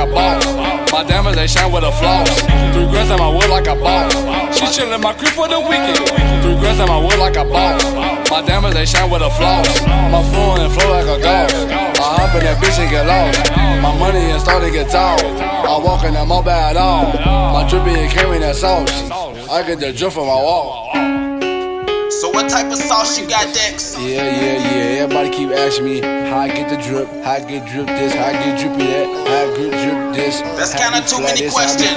boss. My diamonds, they shine with a floss. 3 grams on my wood like a boss. She chillin' my crib for the weekend. 3 grams on my wood like a boss. My diamonds, they shine with a floss. My phone and flow like a ghost. I hop in that bitch and get lost. My money and start to get tall. I walk in that mobile at all. My drippy and carry that sauce. I get the drip from my wall. So what type of sauce you got, Dex? Yeah. Everybody keep asking me how I get the drip, how I get drip this, how I get drippy that, how I get drip this. That's kinda too many questions.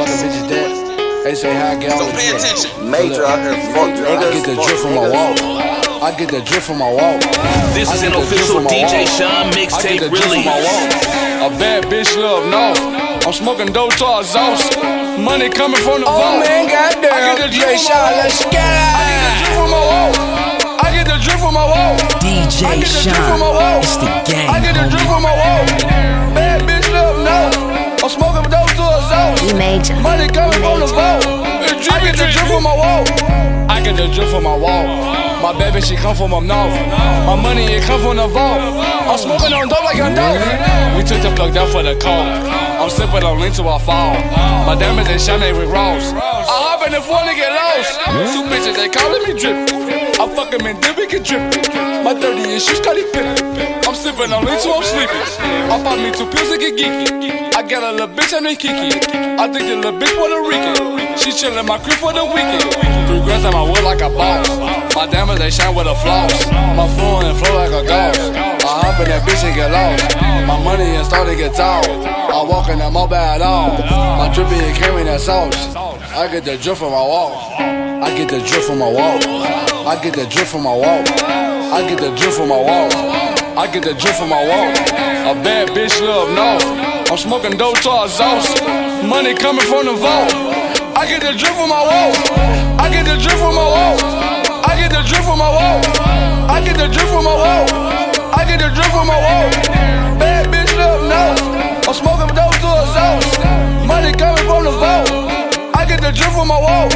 They say how I get all the pay drip. attention. Major out here, fuck niggas. I get the drip from my wall. I get the drip from my wall. This is an official DJ Sean mixtape release. A bad bitch love no. I'm smoking dope to our exhaust. Money coming from the vault. Oh man, goddamn. I get the drip from my wall. Let's get it. I get the drip from my wall. DJ Sean, it's the gang, I get the drip from my wall. Bad bitch love no. I'm smoking dope to exhaust. Major. Money coming from the vault. I get the drip from my wall. I get the drip from my wall. My bad bitch, she come from up north. My money, it come from the vault. I'm smoking on dope like a dog. We took the plug down for the cold. I'm sipping on lean till I fall. My diamonds, they shine, they with Ross. I hop in the phone to get lost. 2 bitches, they calling me drip. I fuck him and then we can drip. My 30 inch shoes got it pippin'. I'm sipping on lean till I'm sleeping. I pop me 2 pills to get geeky. I got a little bitch and they Kiki. I think the little bitch Puerto Rican. She chillin' my crib for the weekend. 3 grams on my wood like a boss. My diamonds, they shine with a floss. My phone and flow like a ghost. I hop in that bitch and get lost. My money and start to get tall. I walk in that mobile at all. My drippy and carry that sauce. I get the drip from my wall. I get the drip from my wall. I get the drip from my wall. I get the drip from my wall. I get the drip from my wall. A bad bitch love no. I'm smoking dope to our exhaust. Money coming from the vault. I get the drip from my wall. I get the drip from my wall. I get the drip from my wall. I get the drip from my wall. I get the drip from my wall. Bad bitch love no. I'm smoking dope to exhaust. Money coming from the vault. I get the drip from my wall.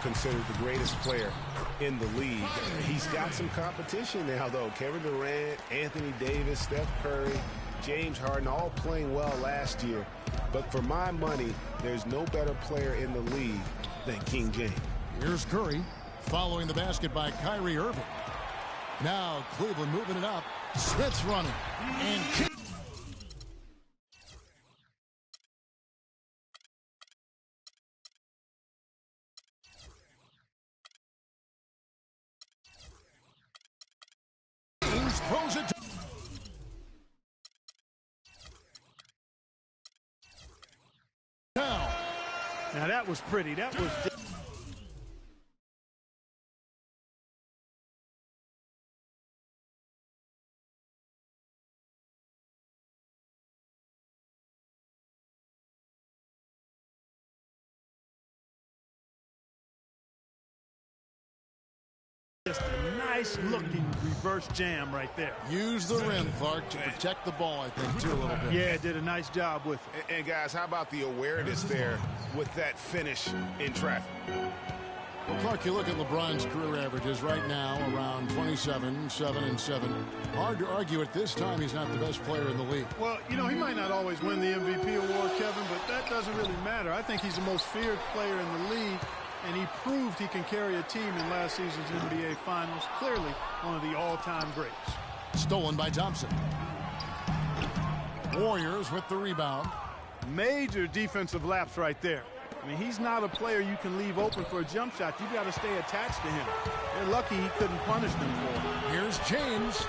Considered the greatest player in the league. He's got some competition now, though. Kevin Durant, Anthony Davis, Steph Curry, James Harden, all playing well last year. But for my money, there's no better player in the league than King James. Here's Curry following the basket by Kyrie Irving. Now Cleveland moving it up. Smith's running. And throws it down. Now that was pretty. That was just a nice looking reverse jam right there. Use the rim, Clark, to protect the ball, I think, too, a little bit. Yeah, did a nice job with it. And guys, how about the awareness there with that finish in traffic? Well, Clark, you look at LeBron's career averages right now, around 27, 7 and 7. Hard to argue at this time he's not the best player in the league. Well, you know, he might not always win the MVP award, Kevin, but that doesn't really matter. I think he's the most feared player in the league, and he proved he can carry a team in last season's NBA Finals. Clearly one of the all-time greats. Stolen by Thompson. Warriors with the rebound. Major defensive lapse right there. I mean, he's not a player you can leave open for a jump shot. You got to stay attached to him. They're lucky he couldn't punish them for it. Here's James.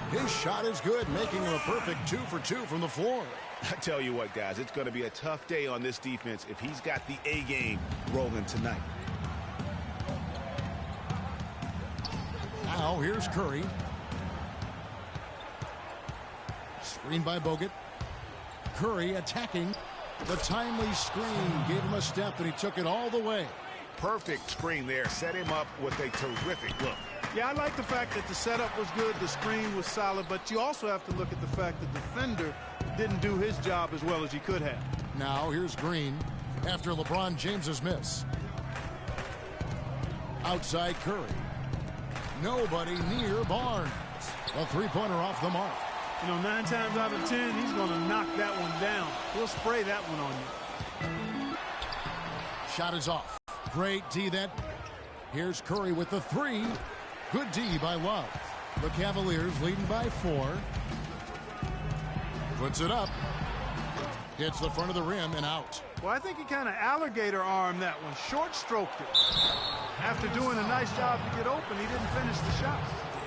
His shot is good, making him a perfect 2 for 2 from the floor. I tell you what, guys, it's going to be a tough day on this defense if he's got the A game rolling tonight. Now here's Curry. Screen by Bogut. Curry attacking. The timely screen gave him a step, and he took it all the way. Perfect screen there. Set him up with a terrific look. Yeah, I like the fact that the setup was good, the screen was solid, but you also have to look at the fact that the defender didn't do his job as well as he could have. now. Here's Green after LeBron James's miss. Outside Curry. Nobody near Barnes. A three-pointer off the mark. You know, 9 times out of 10, he's going to knock that one down. He'll spray that one on you. Shot is off. Great D that. Here's Curry with the three. Good D by Love. The Cavaliers leading by 4. Puts it up. Hits the front of the rim and out. Well, I think he kind of alligator armed that one. Short stroked it. After doing a nice job to get open, he didn't finish the shot.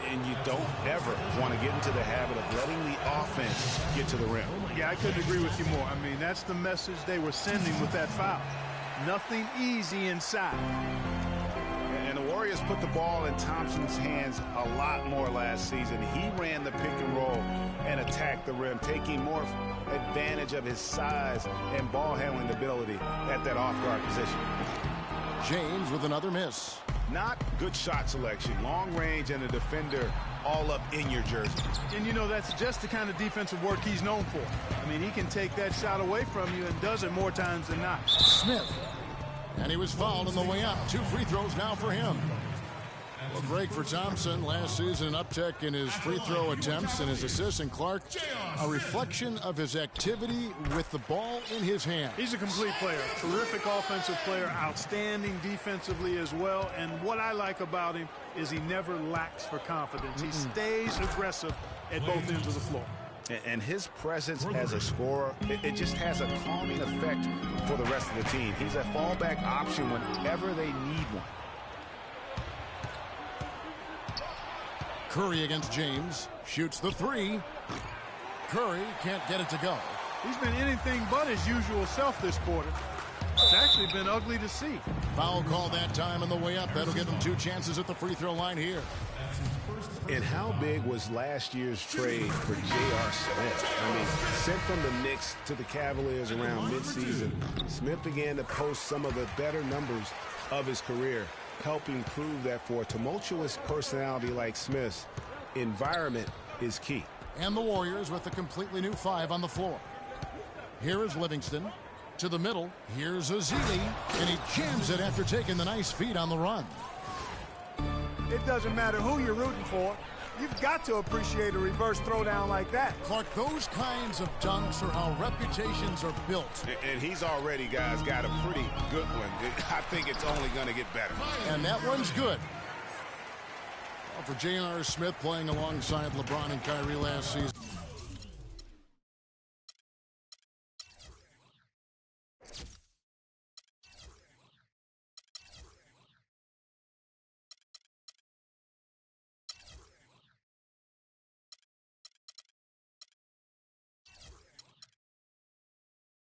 And you don't ever want to get into the habit of letting the offense get to the rim. Yeah, I couldn't agree with you more. I mean, that's the message they were sending with that foul. Nothing easy inside. And the Warriors put the ball in Thompson's hands a lot more last season. He ran the pick and roll and attacked the rim, taking more advantage of his size and ball handling ability at that off-guard position. James with another miss. Not good shot selection, long range, and a defender all up in your jersey. And, you know, that's just the kind of defensive work he's known for. I mean, he can take that shot away from you and does it more times than not. Smith. And he was fouled on the way up. 2 free throws now for him. Well, Greg, for Thompson, last season an uptick in his free throw attempts and his assists, and Clark, a reflection of his activity with the ball in his hand. He's a complete player, terrific offensive player, outstanding defensively as well, and what I like about him is he never lacks for confidence. He stays aggressive at both ends of the floor. And his presence as a scorer, it just has a calming effect for the rest of the team. He's a fallback option whenever they need one. Curry against James. Shoots the three. Curry can't get it to go. He's been anything but his usual self this quarter. It's actually been ugly to see. Foul call that time on the way up. That'll give them 2 chances at the free throw line here. And how big was last year's trade for J.R. Smith? I mean, sent from the Knicks to the Cavaliers around midseason, Smith began to post some of the better numbers of his career, helping prove that for a tumultuous personality like Smith's, environment is key. And the Warriors with a completely new 5 on the floor. Here is Livingston. To the middle. Here's Ezeli. And he jams it after taking the nice feed on the run. It doesn't matter who you're rooting for. You've got to appreciate a reverse throwdown like that. Clark, those kinds of dunks are how reputations are built. And he's already, guys, got a pretty good one. I think it's only going to get better. And that one's good. Well, for J.R. Smith playing alongside LeBron and Kyrie last season.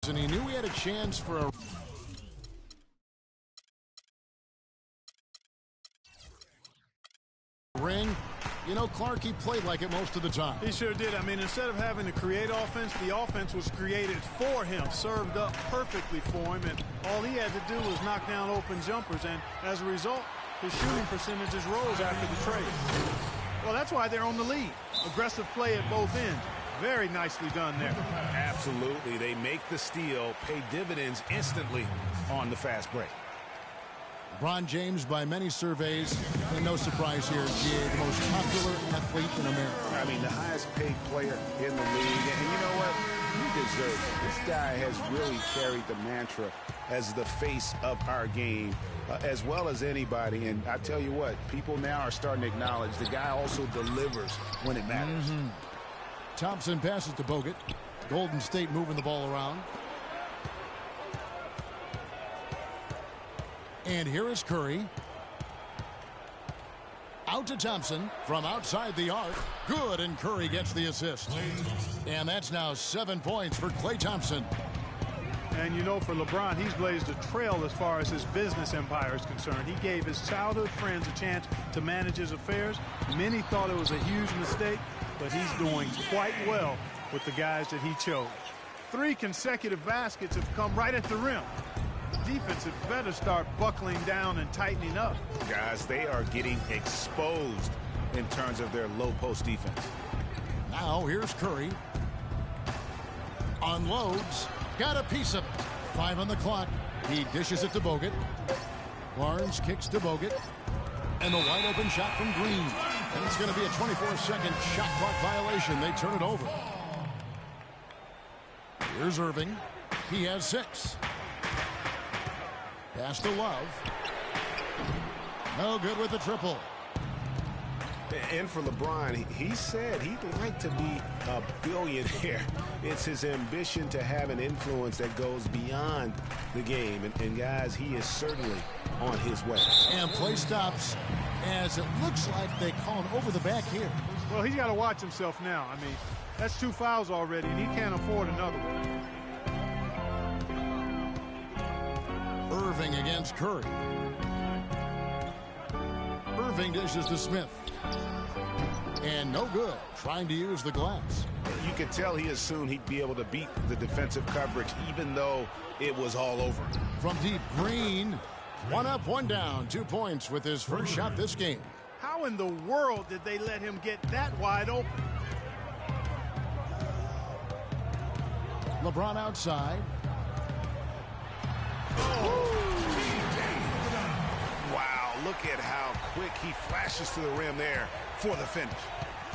And he knew he had a chance for a ring. You know, Clark, he played like it most of the time. He sure did. I mean, instead of having to create offense, the offense was created for him, served up perfectly for him, and all he had to do was knock down open jumpers, and as a result, his shooting percentages rose after the trade. Well, that's why they're on the lead. Aggressive play at both ends. Very nicely done there. Absolutely. They make the steal, pay dividends instantly on the fast break. LeBron James, by many surveys, and no surprise here, GA, the most popular athlete in America. I mean, the highest paid player in the league. And you know what? He deserves it. This guy has really carried the mantra as the face of our game, as well as anybody. And I tell you what, people now are starting to acknowledge the guy also delivers when it matters. Thompson passes to Bogut. Golden State moving the ball around. And here is Curry. Out to Thompson from outside the arc. Good, and Curry gets the assist. And that's now 7 points for Klay Thompson. And you know, for LeBron, he's blazed a trail as far as his business empire is concerned. He gave his childhood friends a chance to manage his affairs. Many thought it was a huge mistake, but he's doing quite well with the guys that he chose. 3 consecutive baskets have come right at the rim. Defense had better start buckling down and tightening up. Guys, they are getting exposed in terms of their low post defense. Now here's Curry. Unloads. Got a piece of it. 5 on the clock. He dishes it to Bogut. Barnes kicks to Bogut. And the wide open shot from Green. And it's going to be a 24-second shot clock violation. They turn it over. Here's Irving. He has 6. Pass to Love. No good with the triple. And for LeBron, he said he'd like to be a billionaire. It's his ambition to have an influence that goes beyond the game. And guys, he is certainly on his way. And play stops as it looks like they call him over the back here. Well, he's got to watch himself now. I mean, that's 2 fouls already, and he can't afford another one. Irving against Curry. Irving dishes to Smith. And no good, trying to use the glass. You could tell he assumed he'd be able to beat the defensive coverage, even though it was all over. From deep, Green. 1 up, 1 down. 2 points with his first shot this game. How in the world did they let him get that wide open? LeBron outside. Wow, look at how quick he flashes to the rim there for the finish.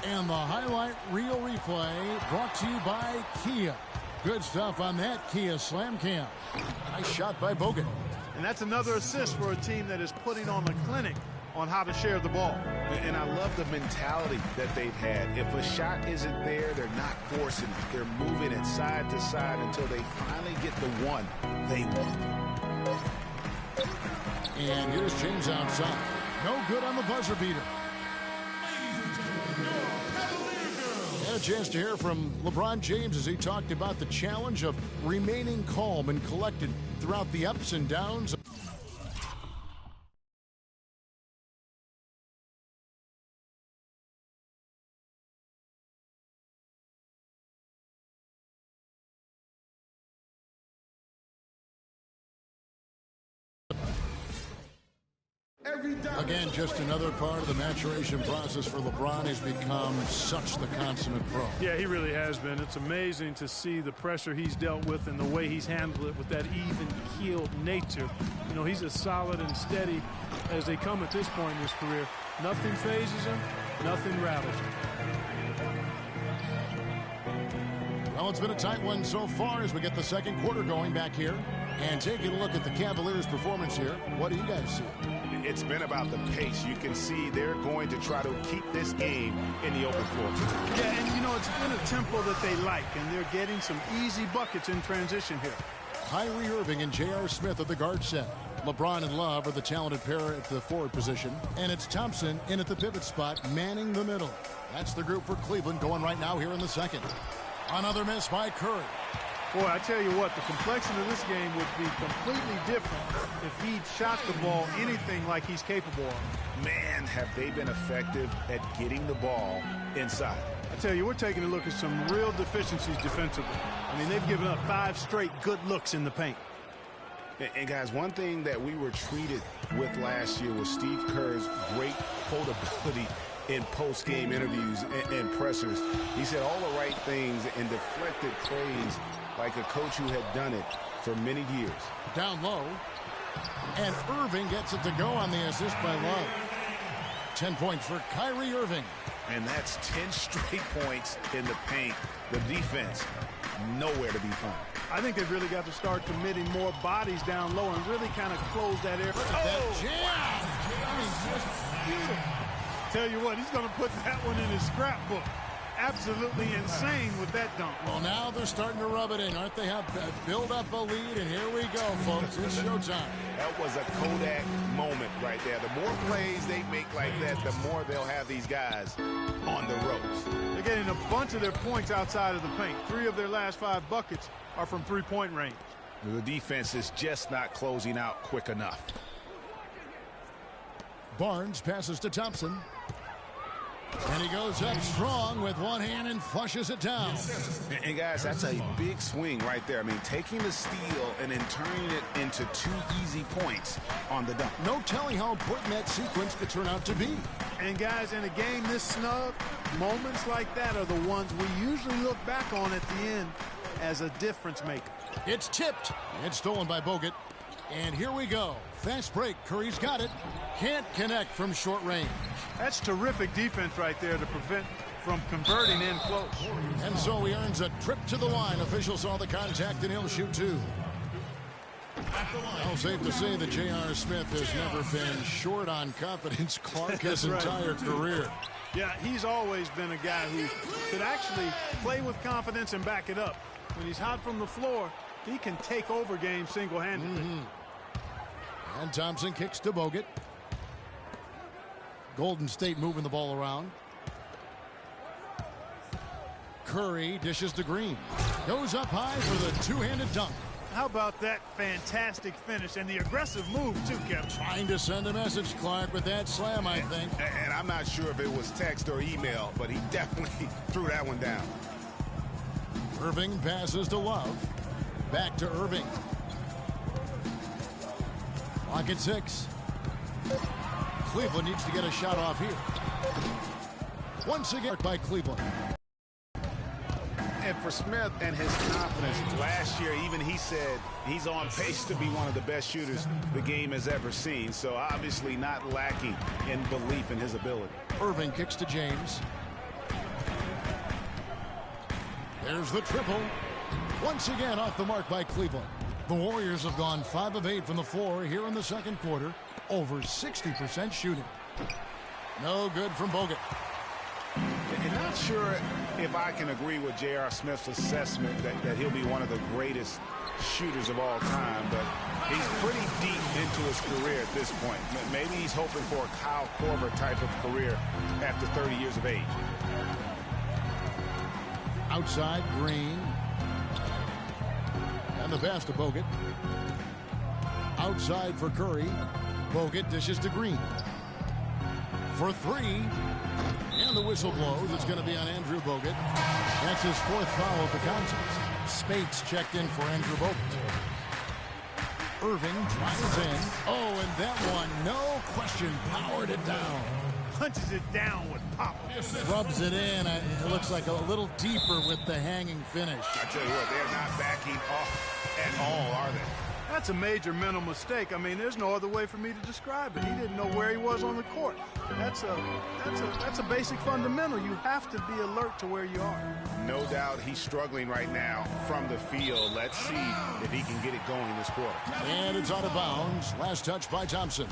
And the highlight reel replay brought to you by Kia. Good stuff on that Kia Slam Cam. Nice shot by Bogut. And that's another assist for a team that is putting on a clinic on how to share the ball. And I love the mentality that they've had. If a shot isn't there, they're not forcing it. They're moving it side to side until they finally get the one they want. And here's James outside. No good on the buzzer beater. Had a chance to hear from LeBron James as he talked about the challenge of remaining calm and collected throughout the ups and downs. Again, just another part of the maturation process for LeBron. Has become such the consummate pro. Yeah, he really has been. It's amazing to see the pressure he's dealt with and the way he's handled it with that even-keeled nature. You know, he's as solid and steady as they come at this point in his career. Nothing phases him, nothing rattles him. Well, it's been a tight one so far as we get the second quarter going back here. And taking a look at the Cavaliers' performance here, what do you guys see? It's been about the pace. You can see they're going to try to keep this game in the open floor. Yeah, and you know, it's been a tempo that they like, and they're getting some easy buckets in transition here. Kyrie Irving and J.R. Smith at the guard set. LeBron and Love are the talented pair at the forward position. And it's Thompson in at the pivot spot, manning the middle. That's the group for Cleveland going right now here in the second. Another miss by Curry. Boy, I tell you what, the complexion of this game would be completely different if he'd shot the ball anything like he's capable of. Man, have they been effective at getting the ball inside. I tell you, we're taking a look at some real deficiencies defensively. I mean, they've given up 5 straight good looks in the paint. And guys, one thing that we were treated with last year was Steve Kerr's great quotability in post-game interviews and pressers. He said all the right things and deflected praise like a coach who had done it for many years. Down low. And Irving gets it to go on the assist by Love. 10 points for Kyrie Irving. And that's 10 straight points in the paint. The defense, nowhere to be found. I think they've really got to start committing more bodies down low and really kind of close that area. That jam! I mean, just beautiful. Tell you what, he's going to put that one in his scrapbook. Absolutely insane with that dunk. Well, now they're starting to rub it in, aren't they? Have build up a lead, and here we go, folks. It's showtime. That was a Kodak moment right there. The more plays they make like that, the more they'll have these guys on the ropes. They're getting a bunch of their points outside of the paint. 3 of their last 5 buckets are from three-point range. The defense is just not closing out quick enough. Barnes passes to Thompson. And he goes up strong with one hand and flushes it down. And guys, that's a big swing right there. I mean, taking the steal and then turning it into 2 easy points on the dunk. No telling how important that sequence could turn out to be. And guys, in a game this snug, moments like that are the ones we usually look back on at the end as a difference maker. It's tipped. It's stolen by Bogut. And here we go. Fast break. Curry's got it. Can't connect from short range. That's terrific defense right there to prevent from converting in close. And so he earns a trip to the line. Officials saw the contact and he'll shoot two. Well, safe to say that J.R. Smith has never been short on confidence, Clark, his entire career. Yeah, he's always been a guy who could actually play with confidence and back it up. When he's hot from the floor, he can take over games single-handedly. And Thompson kicks to Bogut. Golden State moving the ball around. Curry dishes to Green. Goes up high for the two-handed dunk. How about that fantastic finish and the aggressive move, too, Kevin? Trying to send a message, Clark, with that slam, I think. And I'm not sure if it was text or email, but he definitely threw that one down. Irving passes to Love. Back to Irving. Clock at 6. Cleveland needs to get a shot off here. Once again by Cleveland. And for Smith and his confidence, last year even he said he's on pace to be one of the best shooters the game has ever seen. So obviously not lacking in belief in his ability. Irving kicks to James. There's the triple. Once again off the mark by Cleveland. The Warriors have gone 5 of 8 from the floor here in the second quarter. Over 60% shooting. No good from Bogut. And not sure if I can agree with J.R. Smith's assessment that he'll be one of the greatest shooters of all time, but he's pretty deep into his career at this point. Maybe he's hoping for a Kyle Korver type of career after 30 years of age. Outside, Green. And the pass to Bogut. Outside for Curry. Bogut dishes to Green. For 3. And the whistle blows. It's going to be on Andrew Bogut. That's his 4th foul of the contest. Spates checked in for Andrew Bogut. Irving drives in. Oh, and that one, no question, powered it down. Punches it down with pop. Rubs it in. It looks like a little deeper with the hanging finish. I tell you what, they're not backing off at all, are they? That's a major mental mistake. I mean, there's no other way for me to describe it. He didn't know where he was on the court. That's a basic fundamental. You have to be alert to where you are. No doubt he's struggling right now from the field. Let's see if he can get it going this quarter. And it's out of bounds. Last touch by Thompson.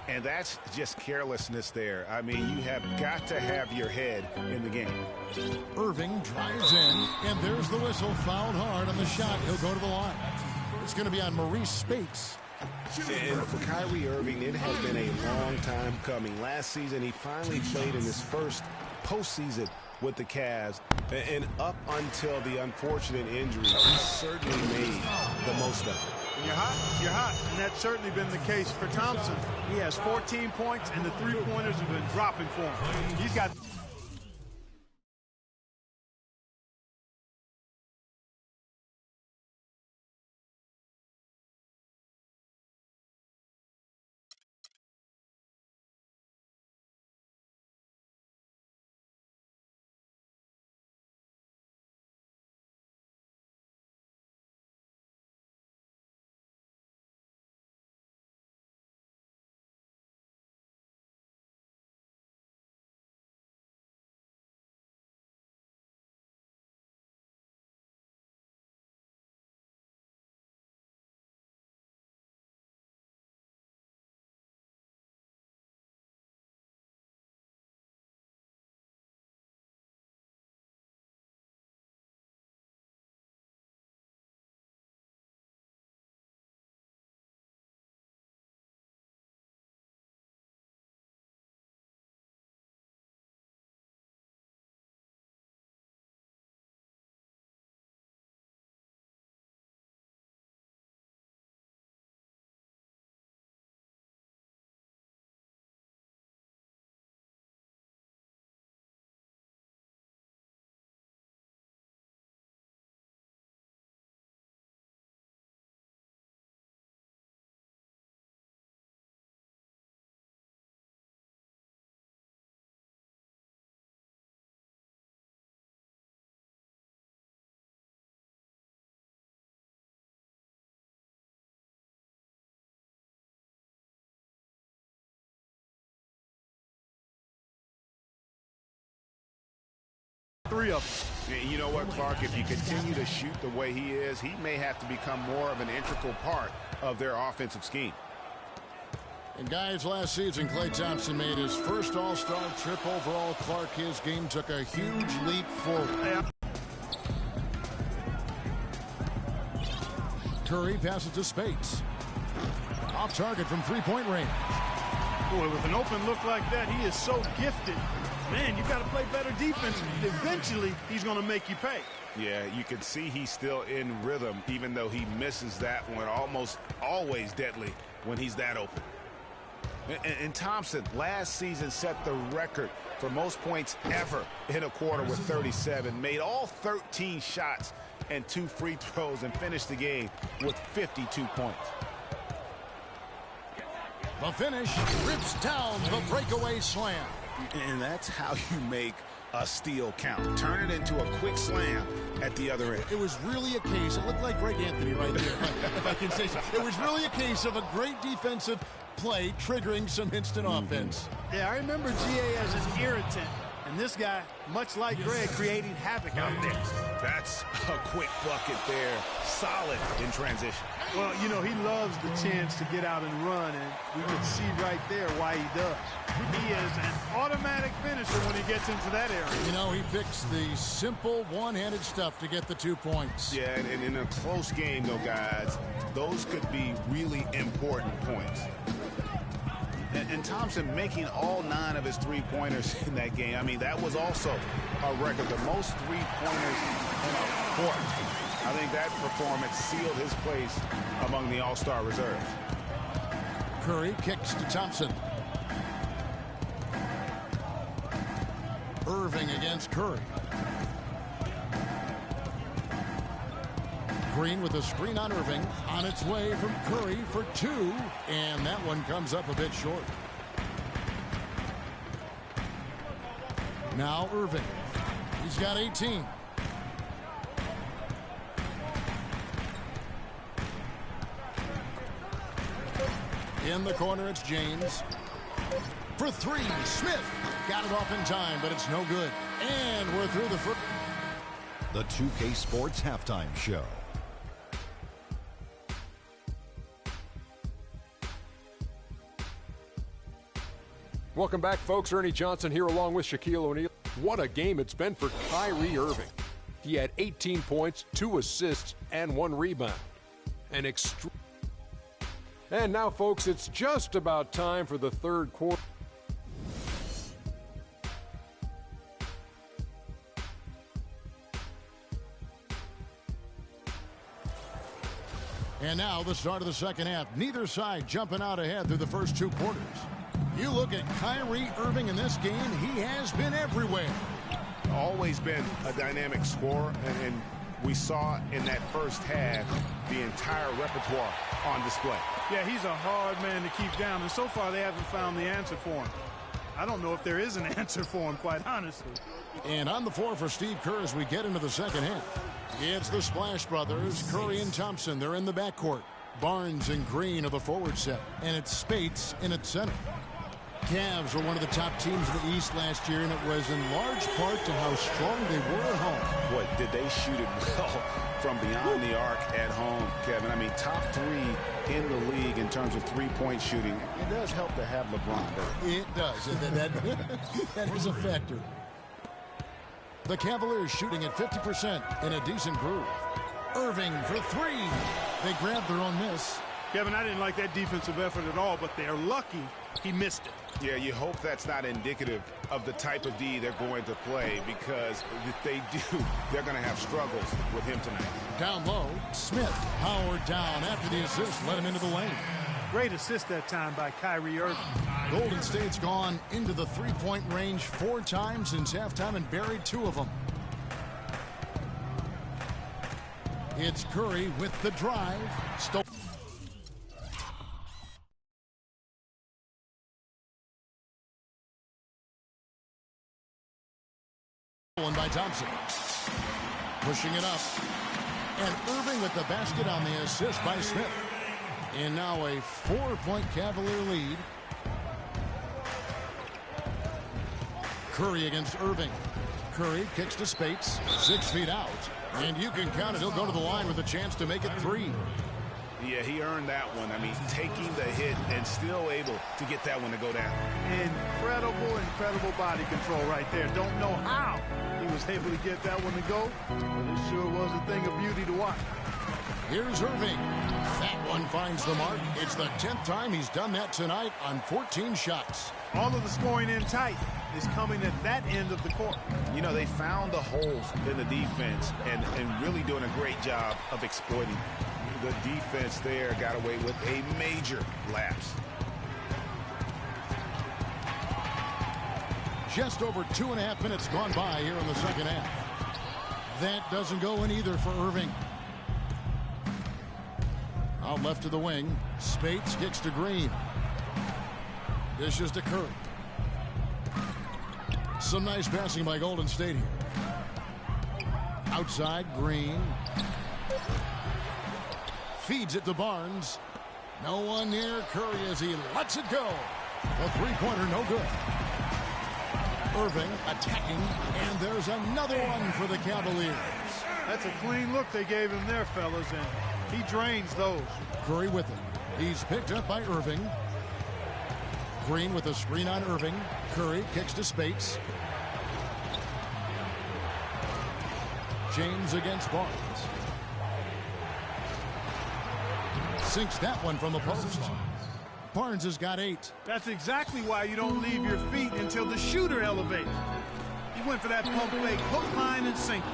And that's just carelessness there. I mean, you have got to have your head in the game. Irving drives in, and there's the whistle. Fouled hard on the shot. He'll go to the line. It's going to be on Maurice Spates. And for Kyrie Irving, it has been a long time coming. Last season, he finally played in his first postseason with the Cavs. And up until the unfortunate injury, he certainly made the most of it. When you're hot, you're hot. And that's certainly been the case for Thompson. He has 14 points, and the three-pointers have been dropping for him. He's got 3 of them. You know what, Clark? If you continue to shoot the way he is, he may have to become more of an integral part of their offensive scheme. And guys, last season, Klay Thompson made his first All-Star trip overall. Clark, his game took a huge leap forward. Curry passes to Spates. Off target from three-point range. Boy, with an open look like that, he is so gifted. Man, you got to play better defense. Eventually, he's going to make you pay. Yeah, you can see he's still in rhythm, even though he misses that one. Almost always deadly when he's that open. And Thompson last season set the record for most points ever in a quarter with 37. Made all 13 shots and 2 free throws and finished the game with 52 points. The finish rips down the breakaway slam. And that's how you make a steal count. Turn it into a quick slam at the other end. It was really a case, it looked like Greg Anthony right there, if I can say so. It was really a case of a great defensive play triggering some instant offense. Yeah, I remember GA as an irritant. And this guy, much like Greg, creating havoc out there. That's a quick bucket there. Solid in transition. Well, you know, he loves the chance to get out and run, and we can see right there why he does. He is an automatic finisher when he gets into that area. You know, he picks the simple one-handed stuff to get the 2 points. Yeah, and in a close game, though, guys, those could be really important points. And Thompson making all 9 of his three-pointers in that game. I mean, that was also a record, the most three-pointers in a quarter. I think that performance sealed his place among the All-Star reserves. Curry kicks to Thompson. Irving against Curry. Green with a screen on Irving. On its way from Curry for 2. And that one comes up a bit short. Now Irving. He's got 18. In the corner, it's James. For 3, Smith. Got it off in time, but it's no good. And we're through the first. The 2K Sports Halftime Show. Welcome back, folks. Ernie Johnson here along with Shaquille O'Neal. What a game it's been for Kyrie Irving. He had 18 points, 2 assists, and 1 rebound. And now, folks, it's just about time for the third quarter. And now the start of the second half. Neither side jumping out ahead through the first 2 quarters. You look at Kyrie Irving in this game, he has been everywhere. Always been a dynamic scorer, and we saw in that first half the entire repertoire on display. Yeah, he's a hard man to keep down, and so far they haven't found the answer for him. I don't know if there is an answer for him, quite honestly. And on the floor for Steve Kerr as we get into the second half. It's the Splash Brothers, Curry and Thompson. They're in the backcourt. Barnes and Green are the forward set, and it's Spates in at center. Cavs were one of the top teams in the East last year, and it was in large part to how strong they were at home. Boy, did they shoot it well from beyond the arc at home, Kevin. I mean, top 3 in the league in terms of three-point shooting. It does help to have LeBron there. It does. That is a factor. The Cavaliers shooting at 50% in a decent groove. Irving for 3. They grabbed their own miss. Kevin, I didn't like that defensive effort at all, but they're lucky he missed it. Yeah, you hope that's not indicative of the type of D they're going to play, because if they do, they're going to have struggles with him tonight. Down low, Smith powered down after the assist, led him into the lane. Great assist that time by Kyrie Irving. Golden State's gone into the three-point range 4 times since halftime and buried 2 of them. It's Curry with the drive. By Thompson. Pushing it up. And Irving with the basket on the assist by Smith. And now a 4-point Cavalier lead. Curry against Irving. Curry kicks to Spates, 6 feet out. And you can count it. He'll go to the line with a chance to make it 3. Yeah, he earned that one. I mean, taking the hit and still able to get that one to go down. Incredible body control right there. Don't know how he was able to get that one to go, but it sure was a thing of beauty to watch. Here's Irving. That one finds the mark. It's the 10th time he's done that tonight on 14 shots. All of the scoring in tight is coming at that end of the court. You know, they found the holes in the defense and really doing a great job of exploiting. The defense there got away with a major lapse. Just over 2.5 minutes gone by here in the second half. That doesn't go in either for Irving. Out left to the wing. Spates kicks to Green. Dishes to Curry. Some nice passing by Golden State here. Outside, Green. Feeds it to Barnes. No one near Curry as he lets it go. The three-pointer no good. Irving attacking, and there's another one for the Cavaliers. That's a clean look they gave him there, fellas, and he drains those. Curry with it. He's picked up by Irving. Green with a screen on Irving. Curry kicks to Spates. James against Barnes. Sinks that one from the post. Barnes has got 8. That's exactly why you don't leave your feet until the shooter elevates. He went for that pump fake, hook, line, and sinker.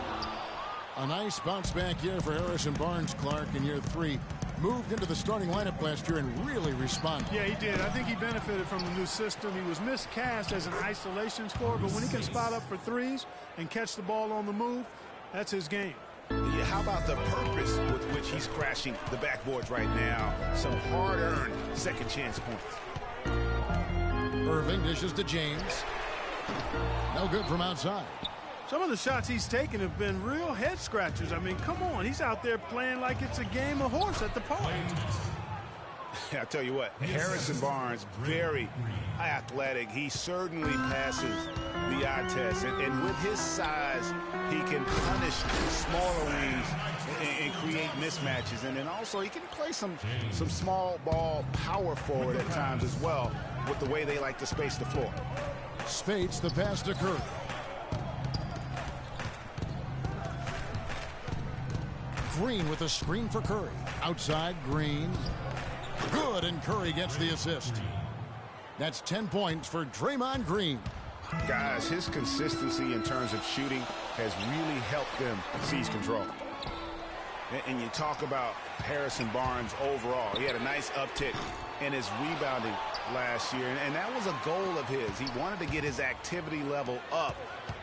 A nice bounce back year for Harrison Barnes, Clark, in year 3. Moved into the starting lineup last year and really responded. Yeah, he did. I think he benefited from the new system. He was miscast as an isolation scorer, but when he can spot up for threes and catch the ball on the move, that's his game. Yeah, how about the purpose with which he's crashing the backboards right now? Some hard-earned second chance points. Irving dishes to James. No good from outside. Some of the shots he's taken have been real head scratchers. I mean, come on. He's out there playing like it's a game of horse at the park. I tell you what, Harrison Barnes, very athletic. He certainly passes the eye test. And with his size, he can punish smaller wings and create mismatches. And then also he can play some small ball power forward at times as well with the way they like to space the floor. Spates the pass to Curry. Green with a screen for Curry. Outside, Green. Good, and Curry gets the assist. That's 10 points for Draymond Green. Guys, his consistency in terms of shooting has really helped them seize control. And you talk about Harrison Barnes overall. He had a nice uptick in his rebounding last year, and that was a goal of his. He wanted to get his activity level up.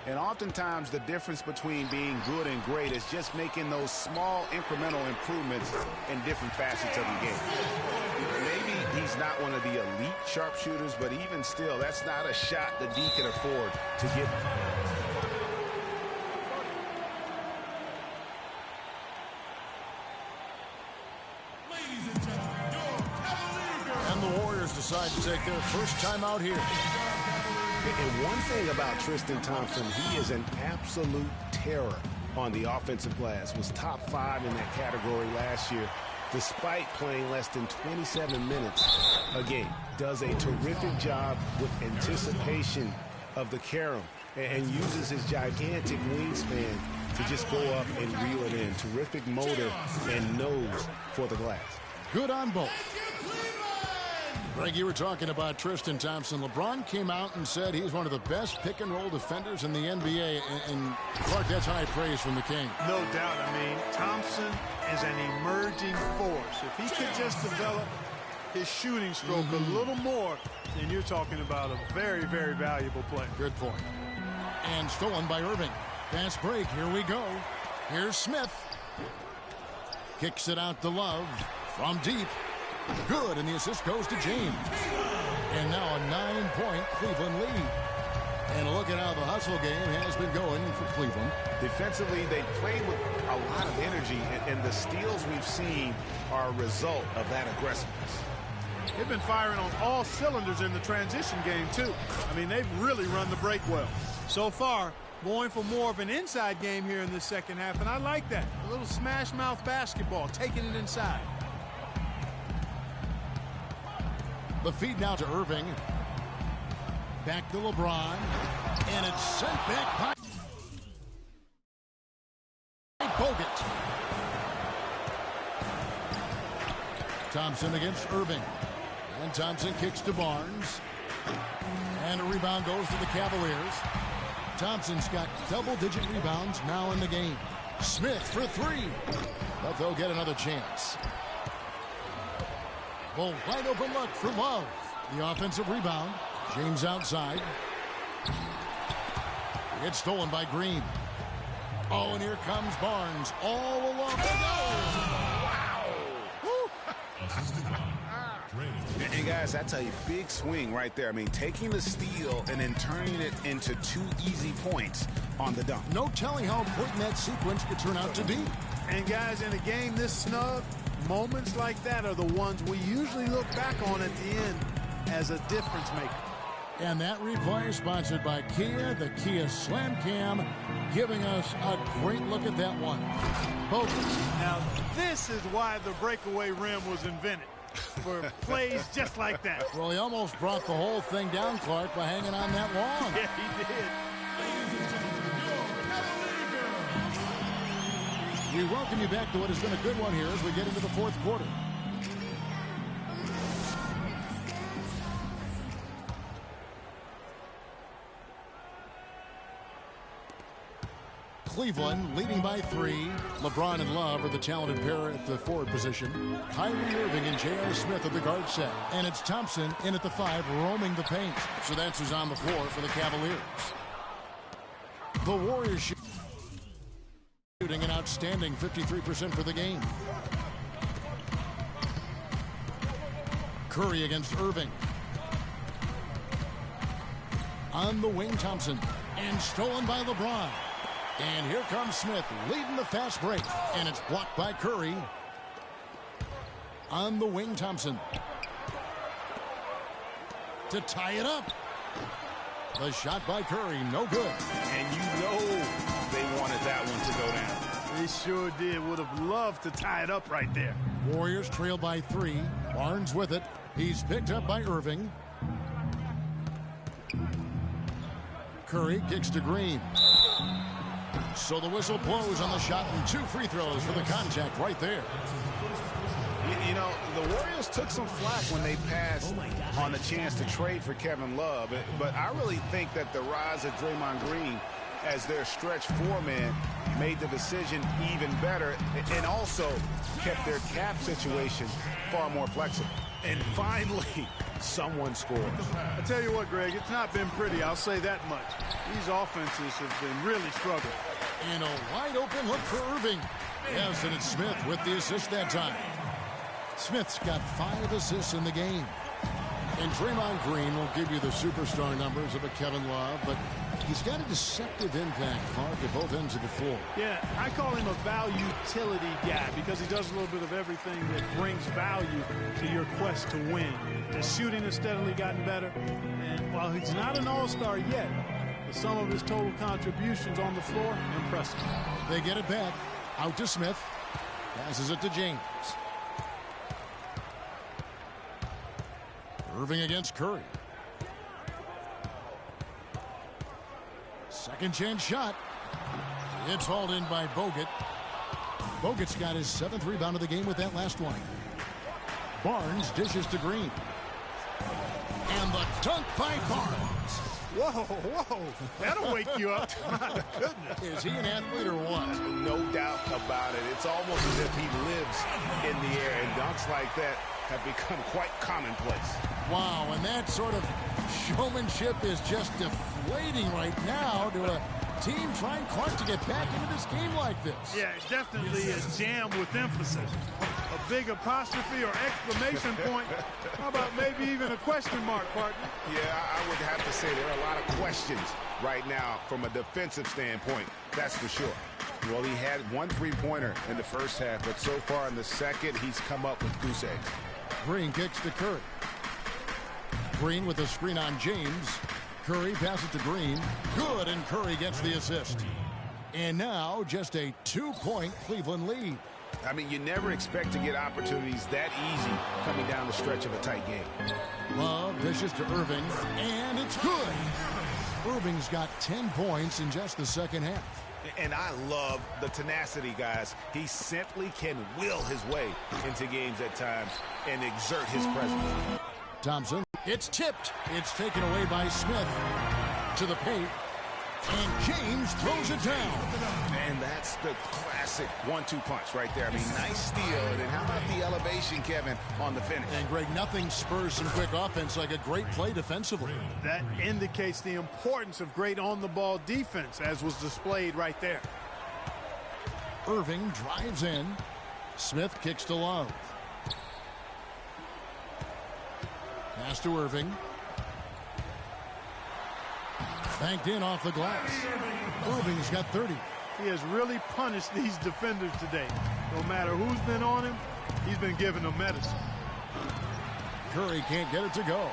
And oftentimes the difference between being good and great is just making those small incremental improvements in different facets of the game. Maybe he's not one of the elite sharpshooters, but even still, that's not a shot that D can afford to give him. And the Warriors decide to take their first time out here. And one thing about Tristan Thompson, he is an absolute terror on the offensive glass. Was top 5 in that category last year, despite playing less than 27 minutes a game. Does a terrific job with anticipation of the carom and uses his gigantic wingspan to just go up and reel it in. Terrific motor and nose for the glass. Good on both. Greg, you were talking about Tristan Thompson. LeBron came out and said he's one of the best pick-and-roll defenders in the NBA. And Clark, that's high praise from the King. No doubt. I mean, Thompson is an emerging force. If he could just develop his shooting stroke a little more, then you're talking about a very, very valuable player. Good point. And stolen by Irving. Fast break. Here we go. Here's Smith. Kicks it out to Love from deep. Good, and the assist goes to James. And now a 9-point Cleveland lead. And look at how the hustle game has been going for Cleveland. Defensively, they played with a lot of energy, and the steals we've seen are a result of that aggressiveness. They've been firing on all cylinders in the transition game, too. I mean, they've really run the break well. So far, going for more of an inside game here in the second half, and I like that. A little smash mouth basketball, taking it inside. The feed now to Irving. Back to LeBron. And it's sent back by Bogut. Thompson against Irving. And Thompson kicks to Barnes. And a rebound goes to the Cavaliers. Thompson's got double-digit rebounds now in the game. Smith for three. But they'll get another chance. Oh, wide open look for Love. The offensive rebound. James outside. It's stolen by Green. Oh, and here comes Barnes. All along the goes. And guys, that's a big swing right there. I mean, taking the steal and then turning it into 2 easy points on the dunk. No telling how important that sequence could turn out to be. And guys, in a game this snug, moments like that are the ones we usually look back on at the end as a difference maker. And that replay is sponsored by Kia, the Kia Slam Cam, giving us a great look at that one. Bogut. Now, this is why the breakaway rim was invented, for plays just like that. Well, he almost brought the whole thing down, Clark, by hanging on that long. Yeah, he did. We welcome you back to what has been a good one here as we get into the fourth quarter. Cleveland leading by 3. LeBron and Love are the talented pair at the forward position. Kyrie Irving and J.R. Smith at the guard set. And it's Thompson in at the 5 roaming the paint. So that's who's on the floor for the Cavaliers. The Warriors shooting an outstanding 53% for the game. Curry against Irving. On the wing, Thompson. And stolen by LeBron. And here comes Smith leading the fast break. And it's blocked by Curry. On the wing, Thompson. To tie it up. The shot by Curry, no good. And you know they wanted that one to go down. They sure did. Would have loved to tie it up right there. Warriors trail by 3. Barnes with it. He's picked up by Irving. Curry kicks to Green. So the whistle blows on the shot and 2 free throws for the contact right there. You know, the Warriors took some flack when they passed on the chance to trade for Kevin Love. But I really think that the rise of Draymond Green as their stretch 4-man made the decision even better and also kept their cap situation far more flexible. And finally, someone scores. I tell you what, Greg, it's not been pretty. I'll say that much. These offenses have been really struggling. And a wide open look for Irving. Yes, and it's Smith with the assist that time. Smith's got 5 assists in the game. And Draymond Green will give you the superstar numbers of a Kevin Love, but he's got a deceptive impact, Clark, at both ends of the floor. Yeah, I call him a value utility guy because he does a little bit of everything that brings value to your quest to win. The shooting has steadily gotten better, and while he's not an all-star yet, the sum of his total contributions on the floor, impressive. They get it back. Out to Smith. Passes it to James. Irving against Curry. Second chance shot. It's hauled in by Bogut. Bogut's got his 7th rebound of the game with that last one. Barnes dishes to Green. And the dunk by Barnes. Whoa, whoa. That'll wake you up. My goodness. Is he an athlete or what? No doubt about it. It's almost as if he lives in the air, and dunks like that have become quite commonplace. Wow, and that sort of showmanship is just deflating right now to a team trying, Clark, to get back into this game like this. Yeah, it's definitely a jam with emphasis. A big apostrophe or exclamation point. How about maybe even a question mark, partner? Yeah, I would have to say there are a lot of questions right now from a defensive standpoint, that's for sure. Well, he had 1 3-pointer in the first half, but so far in the second, he's come up with goose eggs. Green kicks to Curry. Green with a screen on James. Curry passes to Green. Good, and Curry gets the assist. And now just a 2-point Cleveland lead. I mean, you never expect to get opportunities that easy coming down the stretch of a tight game. Love dishes to Irving, and it's good. Irving's got 10 points in just the second half. And I love the tenacity, guys. He simply can will his way into games at times and exert his presence. Thompson, it's tipped. It's taken away by Smith to the paint. And James throws it down. And that's the classic 1-2 punch right there. I mean, nice steal. And then how about the elevation, Kevin, on the finish? And, Greg, nothing spurs some quick offense like a great play defensively. That indicates the importance of great on-the-ball defense, as was displayed right there. Irving drives in. Smith kicks to Love. Pass to Irving. Banked in off the glass. Irving's got 30. He has really punished these defenders today. No matter who's been on him, he's been giving them medicine. Curry can't get it to go.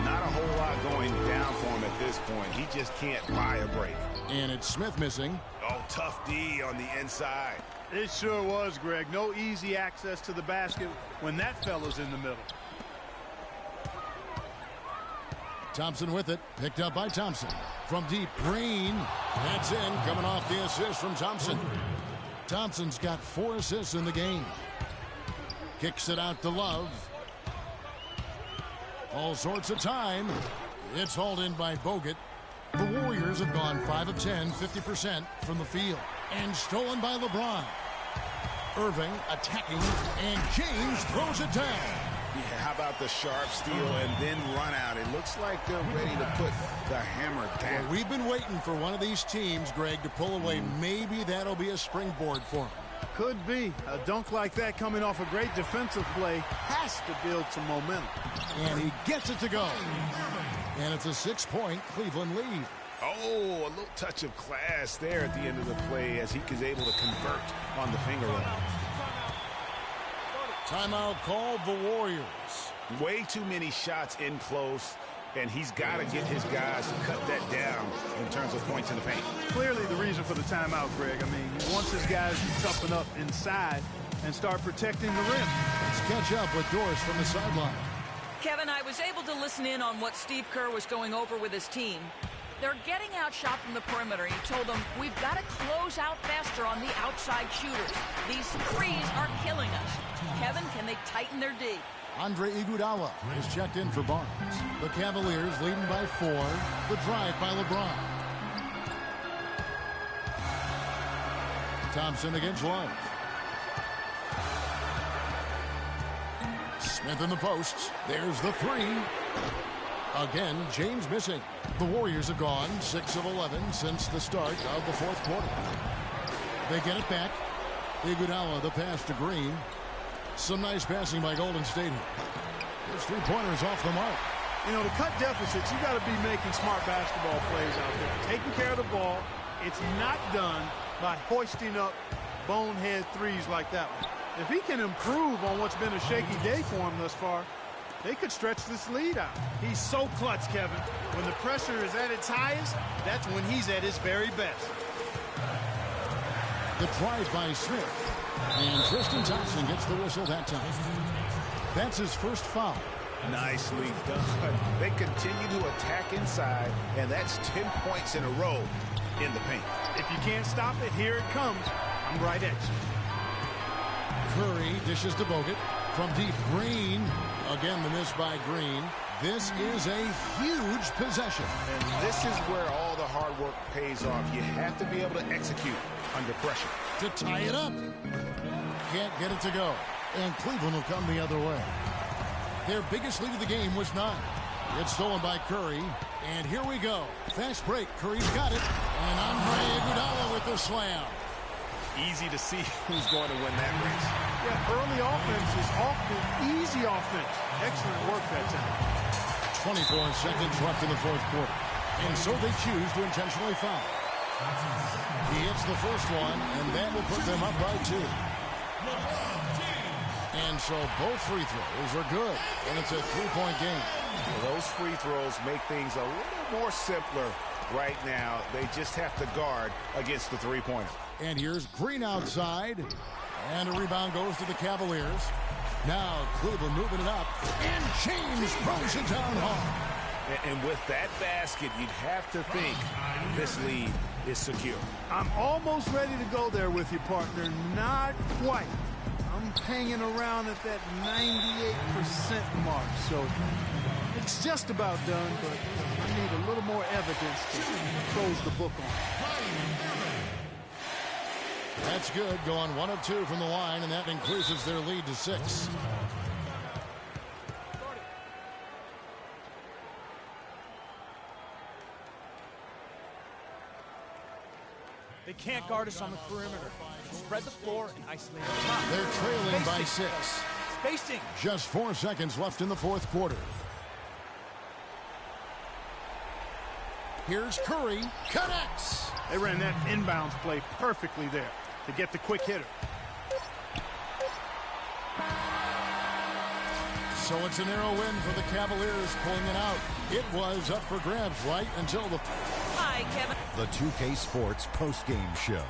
Not a whole lot going down for him at this point. He just can't buy a break. And it's Smith missing. Oh, tough D on the inside. It sure was, Greg. No easy access to the basket when that fella's in the middle. Thompson with it. Picked up by Thompson. From deep, Green. That's in. Coming off the assist from Thompson. Thompson's got 4 assists in the game. Kicks it out to Love. All sorts of time. It's hauled in by Bogut. The Warriors have gone 5 of 10, 50% from the field. And stolen by LeBron. Irving attacking, and James throws it down. Yeah, how about the sharp steal and then run out? It looks like they're ready to put the hammer down. Well, we've been waiting for one of these teams, Greg, to pull away. Maybe that'll be a springboard for them. Could be. A dunk like that coming off a great defensive play has to build some momentum. And he gets it to go. And it's a 6-point Cleveland lead. Oh, a little touch of class there at the end of the play as he was able to convert on the finger roll. Timeout called the Warriors. Way too many shots in close, and he's got to get his guys to cut that down in terms of points in the paint. Clearly the reason for the timeout, Greg. I mean, he wants his guys to toughen up inside and start protecting the rim. Let's catch up with Doris from the sideline. Kevin, I was able to listen in on what Steve Kerr was going over with his team. They're getting outshot from the perimeter. He told them, we've got to close out faster on the outside shooters. These threes are killing us. Kevin, can they tighten their D? Andre Iguodala is checked in for Barnes. The Cavaliers leading by 4. The drive by LeBron. Thompson against Love. Smith in the posts. There's the 3. Again, James missing. The Warriors have gone 6 of 11 since the start of the 4th quarter. They get it back. Iguodala, the pass to Green. Some nice passing by Golden State here. Those 3-pointers off the mark. You know, to cut deficits, you got to be making smart basketball plays out there. Taking care of the ball. It's not done by hoisting up bonehead threes like that one. If he can improve on what's been a shaky day for him thus far, they could stretch this lead out. He's so clutch, Kevin. When the pressure is at its highest, that's when he's at his very best. The drive by Smith. And Tristan Thompson gets the whistle that time. That's his first foul. Nicely done. They continue to attack inside, and that's 10 points in a row in the paint. If you can't stop it, here it comes. I'm right at you. Curry dishes to Bogut. From deep, Green. Again, the miss by Green. This is a huge possession. And this is where all the hard work pays off. You have to be able to execute under pressure. To tie it up. Can't get it to go. And Cleveland will come the other way. Their biggest lead of the game was 9. It's stolen by Curry. And here we go. Fast break. Curry's got it. And Andre Iguodala with the slam. Easy to see who's going to win that race. Yeah, early offense is often easy offense. Excellent work that time. 24 seconds left in the 4th quarter. And so they choose to intentionally foul. He hits the first one, and that will put them up by 2. And so both free throws are good, and it's a 3-point game. Well, those free throws make things a little more simpler right now. They just have to guard against the three-pointer. And here's Green outside, and a rebound goes to the Cavaliers. Now Cleveland moving it up, and James throws it down hard. And with that basket, you'd have to think this lead is secure. I'm almost ready to go there with you, partner. Not quite. I'm hanging around at that 98% mark, so it's just about done, but I need a little more evidence to close the book on. That's good, going 1 of 2 from the line, and that increases their lead to 6. They can't guard us on the perimeter. Spread the floor and isolate the top. They're trailing by 6. Spacing. Just 4 seconds left in the fourth quarter. Here's Curry. Connects. They ran that inbounds play perfectly there to get the quick hitter. So it's a narrow win for the Cavaliers, pulling it out. It was up for grabs right until the... Hi, Kevin. The 2K Sports postgame show.